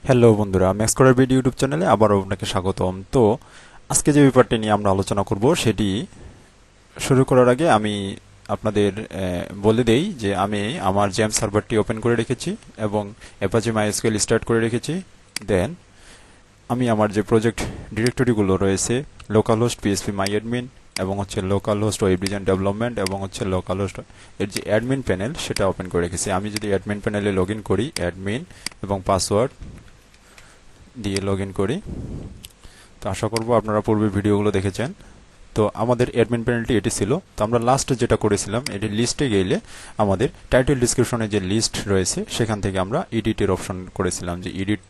Hello বন্ধুরা, ম্যাক্সকোডারবিডি YouTube চ্যানেলে আবারও আপনাকে স্বাগতম। তো আজকে যে ব্যাপারটি নিয়ে আমরা আলোচনা করব সেটি শুরু করার আগে আমি আপনাদের বলে দেই যে আমি আমার জেম সার্ভারটি ওপেন করে রেখেছি এবং অ্যাপাচি মাইএসকিউএল স্টার্ট করে রেখেছি। দেন আমি আমার যে প্রজেক্ট ডিরেক্টরিগুলো রয়েছে, local host PHP my admin এবং local host web design development এবং লোকাল হোস্ট এর যে অ্যাডমিন প্যানেল সেটা ওপেন করে রেখেছি। আমি যদি অ্যাডমিন প্যানেলে লগ ইন করি, অ্যাডমিন এবং পাসওয়ার্ড দিয়ে লগ ইন করি, তো আশা করব আপনারা পূর্বের ভিডিওগুলো দেখেছেন। তো আমাদের অ্যাডমিন প্যানেলটি এটি ছিল। তো আমরা লাস্টে যেটা করেছিলাম, এটি লিস্টে গেলে আমাদের টাইটেল ডিসক্রিপশনে যে লিস্ট রয়েছে সেখান থেকে আমরা এডিটের অপশন করেছিলাম, যে এডিট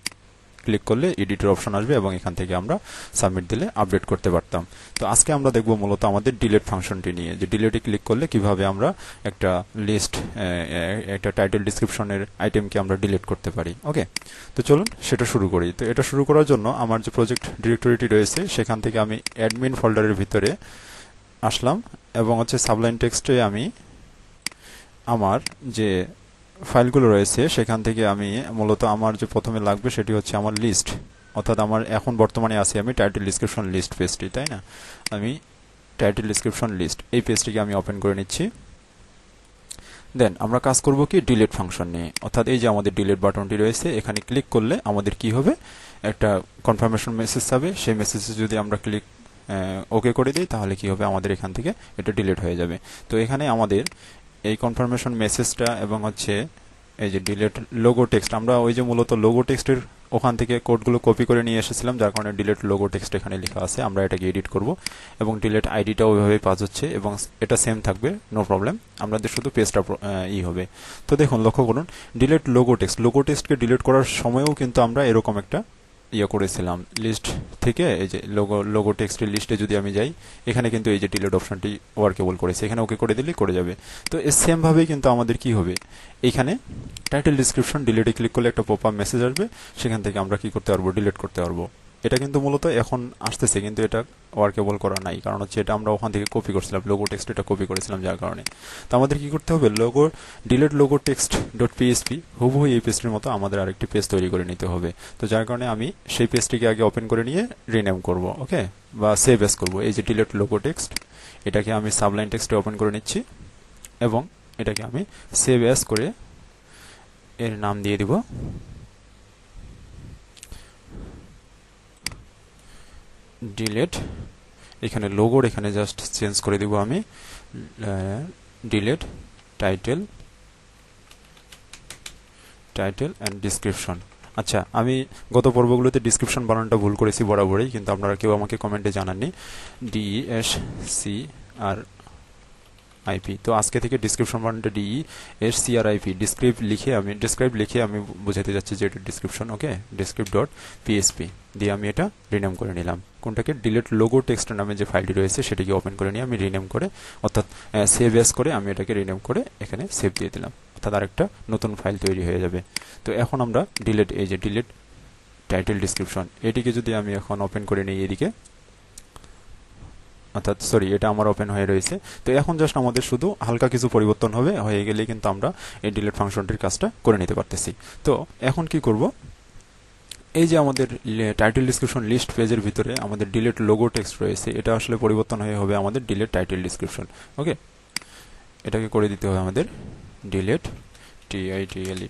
ক্লিক করলে এডিটের অপশন আসবে এবং এখান থেকে আমরা সাবমিট দিলে আপডেট করতে পারতাম। তো আজকে আমরা দেখব মূলত আমাদের ডিলিট ফাংশনটি নিয়ে, যে ডিলিটে ক্লিক করলে কিভাবে আমরা একটা লিস্ট, একটা টাইটেল ডিসক্রিপশনের আইটেমকে আমরা ডিলিট করতে পারি। ওকে, তো চলুন সেটা শুরু করি। তো এটা শুরু করার জন্য আমার যে প্রজেক্ট ডিরেক্টরিটি রয়েছে সেখান থেকে আমি অ্যাডমিন ফোল্ডারের ভিতরে আসলাম এবং সাবলাইন টেক্সটে আমি আমার যে ফাইলগুলো রয়েছে সেখান থেকে আমি মূলত আমার যে প্রথমে লাগবে সেটি হচ্ছে আমার লিস্ট, অর্থাৎ আমার এখন বর্তমানে আছি আমি টাইটেল ডিসক্রিপশন লিস্ট পেজটি, তাই না? আমি টাইটেল ডিসক্রিপশন লিস্ট এই পেজটিকে আমি ওপেন করে নিচ্ছি। দেন আমরা কাজ করব কি, ডিলিট ফাংশন নিয়ে। অর্থাৎ এই যে আমাদের ডিলিট বাটনটি রয়েছে, এখানে ক্লিক করলে আমাদের কি হবে, একটা কনফার্মেশন মেসেজ যাবে। সেই মেসেজে যদি আমরা ক্লিক ওকে করে দিই তাহলে কি হবে, আমাদের এখান থেকে এটা ডিলিট হয়ে যাবে। তো এখানে আমাদের এই কনফার্মেশন মেসেজটা এবং এই যে ডিলিট লোগো টেক্সট, আমরা ওই যে মূলত লোগো টেক্সটের ওখান থেকে কোডগুলো কপি করে নিয়ে এসেছিলাম, যার কারণে ডিলিট লোগো টেক্সট এখানে লেখা আছে। আমরা এটাকে এডিট করব এবং ডিলিট আইডিটাও ওইভাবেই পাস হচ্ছে এবং এটা সেম থাকবে, নো প্রবলেম। আমাদের শুধু পেজটা হবে। তো দেখুন, লক্ষ্য করুন, ডিলিট লোগো টেক্সটকে ডিলিট করার সময়ও কিন্তু আমরা এরকম একটা করেছিলাম। লিস্ট থেকে এই যে লোগো টেক্সটের লিস্টে যদি আমি যাই, এখানে কিন্তু এই যে ডিলিট অপশনটি ওয়ার্কেবল করেছে, এখানে ওকে করে দিলেই করে যাবে। তো সেম ভাবেই কিন্তু আমাদের কি হবে, এইখানে টাইটেল ডিসক্রিপশন ডিলিটে ক্লিক করলে একটা পপ আপ মেসেজ আসবে, সেখান থেকে আমরা কি করতে পারবো, ডিলিট করতে পারবো। এটা কিন্তু মূলত এখন আসতেছে, কিন্তু এটা ওয়ার্কেবল করা নাই, কারণ এটা আমরা ওখান থেকে কপি করছিলাম, লোগো টেক্সট এটা কপি করেছিলাম, যার কারণে। তো আমাদের কি করতে হবে, delete logo text dot PHP হুবহু এই পেজটির মতো আমাদের আরেকটি পেজ তৈরি করে নিতে হবে। তো যার কারণে আমি সেই পেজটিকে আগে ওপেন করে নিয়ে রিনেম করব, ওকে, বা সেভ এস করব। এই যে ডিলিট লোগো টেক্সট, এটাকে আমি সাবলাইন টেক্সটে ওপেন করে নিচ্ছি এবং এটাকে আমি সেভ এস করে এর নাম দিয়ে দিব ডিলিট। এখানে লোগোর এখানে জাস্ট চেঞ্জ করে দিব আমি ডিলিট টাইটেল অ্যান্ড ডিসক্রিপশন। আচ্ছা, আমি গত পর্বগুলোতে ডিসক্রিপশন বানানটা ভুল করেছি বরাবরই, কিন্তু আপনারা কেউ আমাকে কমেন্টে জানাননি। DESCRIP। তো আজকে থেকে ডিসক্রিপশন বানানটা DESCRIP, ডিসক্রাইব লিখে আমি বোঝাতে যাচ্ছি যে এটা ডিসক্রিপশন। ওকে, ডিসক্রিপ্ট ডট পিএইচপি দিয়ে আমি এটা রিনেম করে নিলাম। কোনটাকে, ডিলিট লোগো টেক্সট নামে যে ফাইলটি রয়েছে সেটিকে ওপেন করে নিয়ে আমি রিনেম করে, অর্থাৎ সেভ এস করে আমি এটাকে রিনেম করে এখানে সেভ দিয়ে দিলাম, অর্থাৎ আরেকটা নতুন ফাইল তৈরি হয়ে যাবে। তো এখন আমরা এই যে ডিলিট টাইটেল ডিসক্রিপশন, এটিকে যদি আমি এখন ওপেন করে নিই এদিকে, অর্থাৎ সরি, এটা আমার ওপেন হয়ে রয়েছে। তো এখন জাস্ট আমাদের শুধু হালকা কিছু পরিবর্তন হয়ে গেলেই কিন্তু আমরা এই ডিলিট ফাংশনটির কাজটা করে নিতে পারতেছি। তো এখন কি করব, এই যে আমাদের টাইটেল ডিসক্রিপশন লিস্ট পেজের ভিতরে আমাদের ডিলিট লোগো টেক্সট রয়েছে, এটা আসলে পরিবর্তন হয়ে হবে আমাদের ডিলিট টাইটেল ডিসক্রিপশন। ওকে, এটাকে করে দিতে হবে আমাদের delete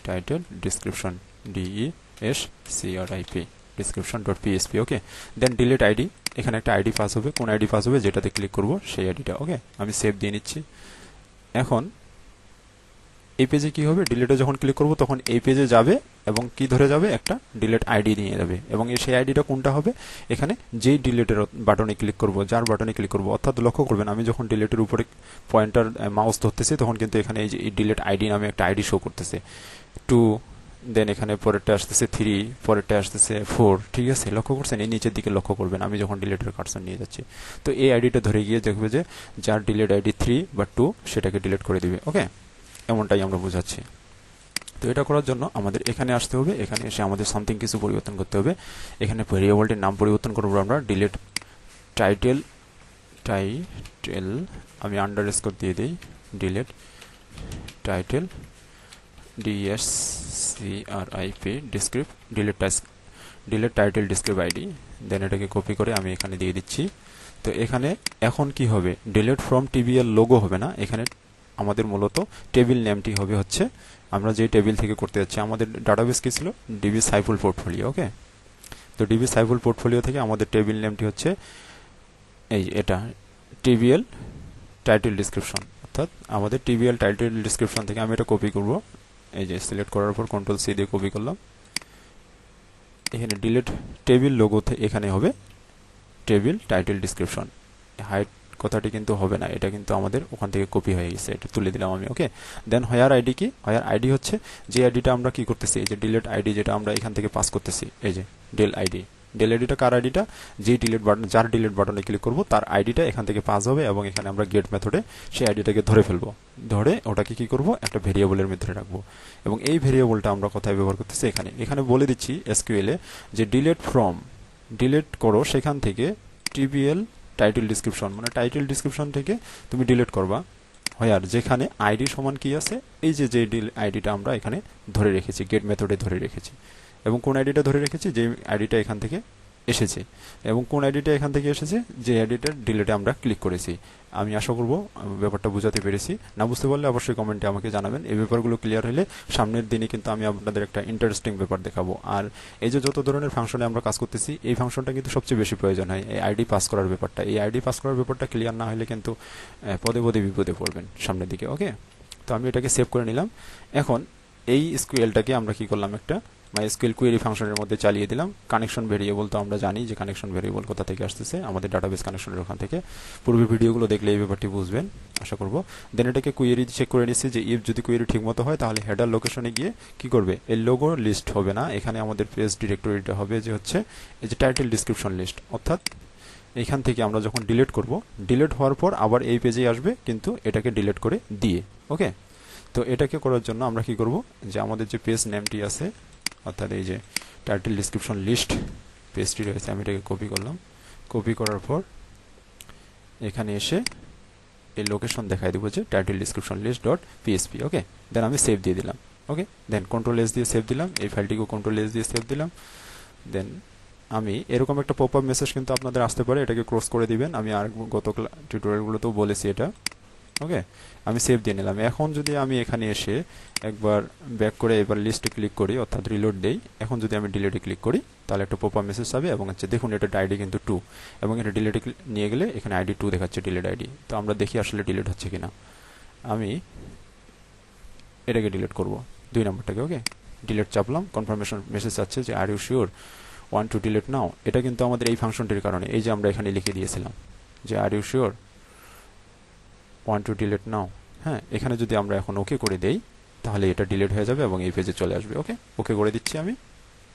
title description, DESCRIP description dot PHP. Okay, then delete ID, এখানে একটা আইডি পাস হবে, কোন আইডি পাস হবে যেটাতে ক্লিক করব সেই আইডিটা। ওকে, আমি সেভ দিয়ে নিচ্ছি। এখন এই পেজে কি হবে, ডিলিটে যখন ক্লিক করব তখন এই পেজে যাবে এবং কি ধরে যাবে, একটা ডিলিট আইডি নিয়ে যাবে এবং সেই আইডিটা কোনটা হবে, এখানে যেই ডিলিটের বাটনে ক্লিক করব, যার বাটনে ক্লিক করব, অর্থাৎ লক্ষ্য করবেন আমি যখন ডিলিটের উপরে পয়েন্টার মাউস ধরতেছি তখন কিন্তু এখানে এই যে ডিলিট আইডি নামে একটা আইডি শো করতেছে 2, দেন এখানে পরেরটা আসতেছে 3, পরেরটা আসতেছে 4। ঠিক আছে, লক্ষ্য করছেন, এই নিচের দিকে লক্ষ্য করবেন আমি যখন ডিলিটের কার্সর নিয়ে যাচ্ছি। তো এই আইডিটা ধরে গিয়ে দেখবে যে যার ডিলিট আইডি 3 বা 2 সেটাকে ডিলিট করে দিবে। ওকে, এমনটাই আমরা বোঝাচ্ছি। তো এটা করার জন্য আমাদের এখানে আসতে হবে, এখানে এসে আমাদের সামথিং কিছু পরিবর্তন করতে হবে। এখানে ভেরিয়েবলটির নাম পরিবর্তন করবো আমরা, ডিলিট টাইটেল আমি আন্ডারস্কোর দিয়ে দিই, delete title DSCRIP descript delete title descript id, দেন এটাকে কপি করে আমি এখানে দিয়ে দিচ্ছি। তো এখানে এখন কি হবে, delete from tbl লোগো হবে না, এখানে আমাদের মূলত টেবিল নেমটি হবে হচ্ছে আমরা যে টেবিল থেকে করতে যাচ্ছি। আমাদের ডাটাবেস কি ছিল, ডিবি সাইফুল পোর্টফোলিও। ওকে, তো ডিবি সাইফুল পোর্টফোলিও থেকে আমাদের টেবিল নেমটি হচ্ছে এই এটা টিবিএল টাইটেল ডিসক্রিপশন, অর্থাৎ আমাদের টিবিএল টাইটেল ডিসক্রিপশন থেকে আমি এটা কপি করব। এই যে সিলেক্ট করার পর কন্ট্রোল সি দিয়ে কপি করলাম। এখানে ডিলিট টেবিল লোগো এখানে হবে টেবিল টাইটেল ডিসক্রিপশন, হাইট কথাটি কিন্তু হবে না, এটা কিন্তু আমাদের ওখান থেকে কপি হয়ে গেছে, এটা তুলে দিলাম আমি। ওকে, দেন হোয়ার আইডি কি, হোয়ার আইডি হচ্ছে যে আইডিটা আমরা কি করতেছি, এই যে ডিলিট আইডি যেটা আমরা এখান থেকে পাস করতেছি, এই যে ডেল আইডি। ডেল আইডিটা কার আইডিটা, যে ডিলিট বাটন, যার ডিলিট বাটনে ক্লিক করব তার আইডিটা এখান থেকে পাস হবে, এবং এখানে আমরা গেট মেথডে সেই আইডিটাকে ধরে ফেলবো, ধরে ওটাকে কি করব, একটা ভেরিয়েবলের মধ্যে রাখবো। এবং এই ভেরিয়েবলটা আমরা কোথায় ব্যবহার করতেছি, এখানে। এখানে বলে দিচ্ছি এসকিউএল এ যে ডিলিট ফ্রম, ডিলিট করো সেখান থেকে টিবিএল টাইটেল ডিসক্রিপশন, মানে টাইটেল ডিসক্রিপশন থেকে তুমি ডিলিট করবা হোয়ার, যেখানে আইডি সমান কি আছে, এই যে যে আইডিটা আমরা এখানে ধরে রেখেছি, গেট মেথডে ধরে রেখেছি। এবং কোন আইডিটা ধরে রেখেছি, যে আইডিটা এখান থেকে এসেছে, এবং কোন আইডিটা এখান থেকে এসেছে, যে আইডিটার ডিলিটে আমরা ক্লিক করেছি। আমি আশা করব ব্যাপারটা বোঝাতে পেরেছি। না বুঝতে পারলে অবশ্যই কমেন্টে আমাকে জানাবেন। এই ব্যাপারগুলো ক্লিয়ার হলে সামনের দিনে কিন্তু আমি আপনাদের একটা ইন্টারেস্টিং ব্যাপার দেখাবো। আর এই যে যত ধরনের ফাংশনে আমরা কাজ করতেছি, এই ফাংশনটা কিন্তু সবচেয়ে বেশি প্রয়োজন হয়, এই আইডি পাস করার ব্যাপারটা। এই আইডি পাস করার ব্যাপারটা ক্লিয়ার না হলে কিন্তু পদে পদে বিপদে পড়বেন সামনের দিকে। ওকে, তো আমি এটাকে সেভ করে নিলাম। এখন এই এসকিউএলটাকে আমরা কি করলাম, একটা মাইএসকিউএল কোয়েরি ফাংশনের মধ্যে চালিয়ে দিলাম। কানেকশন ভেরিয়েবল তো আমরা জানি যে কানেকশন ভেরিয়েবল কোথা থেকে আসতেছে, আমাদের ডাটাবেস কানেকশনের ওখান থেকে। পূর্বের ভিডিওগুলো দেখলে এই ব্যাপারটি বুঝবেন আশা করব। দেন এটাকে কোয়েরি চেক করে নিচ্ছি যে ইফ যদি কোয়েরি ঠিকমতো হয় তাহলে হেডার লোকেশনে গিয়ে কি করবে, এই লোগো লিস্ট হবে না, এখানে আমাদের পেজ ডিরেক্টরিটা হবে যে হচ্ছে এই যে টাইটেল ডিসক্রিপশন লিস্ট, অর্থাৎ এখান থেকে আমরা যখন ডিলিট করব, ডিলিট হওয়ার পর আবার এই পেজেই আসবে, কিন্তু এটাকে ডিলিট করে দিয়ে। ওকে, তো এটাকে করার জন্য আমরা কি করব, যে আমাদের যে পেজ নেমটি আছে, অর্থাৎ এই যে টাইটেল ডিসক্রিপশন লিস্ট পেজটি রয়েছে, আমি এটাকে কপি করলাম। কপি করার পর এখানে এসে এই লোকেশন দেখাই দেবো যে title description list dot PHP. Okay, then আমি সেভ দিয়ে দিলাম। ওকে, দেন কন্ট্রোল এস দিয়ে সেভ দিলাম, এই ফাইলটিকেও কন্ট্রোল এস দিয়ে সেভ দিলাম। দেন আমি এরকম একটা পপ আপ মেসেজ কিন্তু আপনাদের আসতে পারে, এটাকে ক্রস করে দিবেন। আমি আর গত টিউটোরিয়ালগুলোতেও বলেছি এটা। ওকে, আমি সেভ দিয়ে নিলাম। এখন যদি আমি এখানে এসে একবার ব্যাক করে এবার লিস্টে ক্লিক করি, অর্থাৎ রিলোড দেই, এখন যদি আমি ডিলিটে ক্লিক করি তাহলে একটা পপ আপ মেসেজ পাবে, এবং হচ্ছে দেখুন এটা আইডি কিন্তু 2, এবং এটা ডিলিটে নিয়ে গেলে এখানে আইডি 2 দেখাচ্ছে, ডিলিট আইডি। তো আমরা দেখি আসলে ডিলিট হচ্ছে কিনা। আমি এটাকে ডিলিট করব, 2 নম্বরটাকে। ওকে, ডিলিট চাপলাম, কনফার্মেশন মেসেজ আছে যে are you sure want to delete now. এটা কিন্তু আমাদের এই ফাংশনটির কারণে, এই যে আমরা এখানে লিখে দিয়েছিলাম যে are you sure want to delete now. হ্যাঁ, এখানে যদি আমরা এখন ওকে করে দেই তাহলে এটা ডিলিট হয়ে যাবে এবং এই পেজে চলে আসবে। ওকে, ওকে করে দিচ্ছি আমি।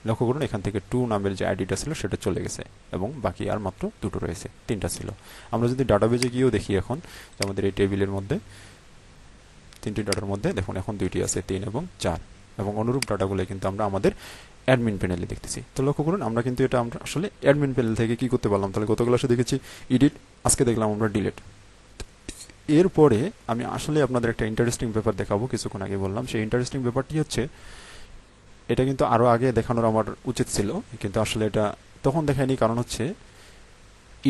লক্ষ্য করুন এখান থেকে 2 নামের যে আইডিটা ছিল সেটা চলে গেছে, এবং বাকি আর মাত্র 2টো রয়েছে, 3টা ছিল। আমরা যদি ডাটাবেজে গিয়েও দেখি এখন, যে আমাদের এই টেবিলের মধ্যে 3টি ডাটার মধ্যে দেখুন এখন 2টি আছে, 3 এবং 4, এবং অনুরূপ ডাটাগুলো কিন্তু আমরা আমাদের অ্যাডমিন প্যানেলে দেখতেছি। তো লক্ষ্য করুন আমরা কিন্তু এটা আমরা আসলে অ্যাডমিন প্যানেল থেকে কি করতে পারলাম, তাহলে গত ক্লাসে দেখেছি এডিট, আজকে দেখলাম আমরা ডিলিট। এরপরে আমি আসলে আপনাদের একটা ইন্টারেস্টিং ব্যাপার দেখাবো, কিছুক্ষণ আগে বললাম। সেই ইন্টারেস্টিং ব্যাপারটি হচ্ছে, এটা কিন্তু আরো আগে দেখানোর আমার উচিত ছিল, কিন্তু আসলে এটা তখন দেখায়নি, কারণ হচ্ছে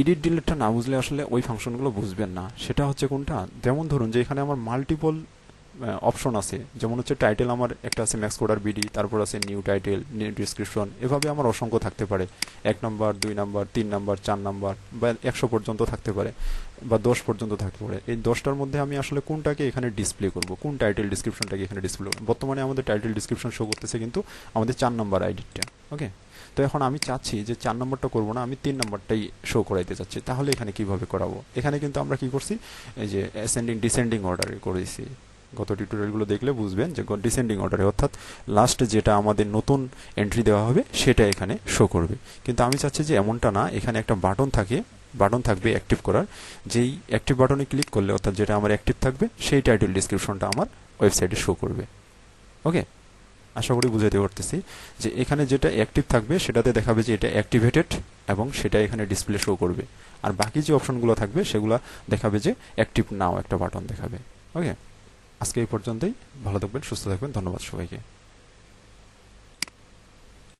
এডিট ডিলিটটা না বুঝলে আসলে ওই ফাংশনগুলো বুঝবেন না। সেটা হচ্ছে কোনটা, যেমন ধরুন যে এখানে আমার মাল্টিপল অপশন আছে, যেমন হচ্ছে টাইটেল আমার একটা আছে maxcoderbd, তারপর আছে নিউ টাইটেল, নিউ ডিসক্রিপশন, এভাবে আমার অসংখ্য থাকতে পারে, 1 নম্বর 2 নম্বর 3 নম্বর 4 নম্বর বা 100 পর্যন্ত থাকতে পারে, বা 10 পর্যন্ত থাকতে পারে। এই 10টার মধ্যে আমি আসলে কোনটাকে এখানে ডিসপ্লে করব, কোন টাইটেল ডিসক্রিপশনটাকে এখানে ডিসপ্লে করব। বর্তমানে আমাদের টাইটেল ডিসক্রিপশন শো করতেছে কিন্তু আমাদের 4 নম্বর আইডিটা। ওকে, তো এখন আমি চাচ্ছি যে 4 নম্বরটা করবো না, আমি 3 নম্বরটাই শো করাইতে চাচ্ছি। তাহলে এখানে কিভাবে করাবো, এখানে কিন্তু আমরা কি করছি, এই যে অ্যাসেন্ডিং ডিসেন্ডিং অর্ডারে করেছি। গত টিউটোরিয়ালগুলো দেখলে বুঝবেন যে ডিসেন্ডিং অর্ডারে, অর্থাৎ লাস্ট যেটা আমাদের নতুন এন্ট্রি দেওয়া হবে সেটা এখানে শো করবে। কিন্তু আমি চাচ্ছি যে এমনটা না, এখানে একটা বাটন থাকবে অ্যাক্টিভ করার, যেই অ্যাক্টিভ বাটনে ক্লিক করলে, অর্থাৎ যেটা আমার অ্যাক্টিভ থাকবে সেই টাইটেল ডিসক্রিপশনটা আমার ওয়েবসাইটে শো করবে। ওকে, আশা করি বুঝাতে পারতেছি যে এখানে যেটা অ্যাক্টিভ থাকবে সেটাতে দেখাবে যে এটা অ্যাক্টিভেটেড, এবং সেটা এখানে ডিসপ্লে শো করবে। আর বাকি যে অপশনগুলো থাকবে সেগুলো দেখাবে যে অ্যাক্টিভ নাও, একটা বাটন দেখাবে। ওকে, আজকে এই পর্যন্তই। ভালো থাকবেন, সুস্থ থাকবেন। ধন্যবাদ সবাইকে।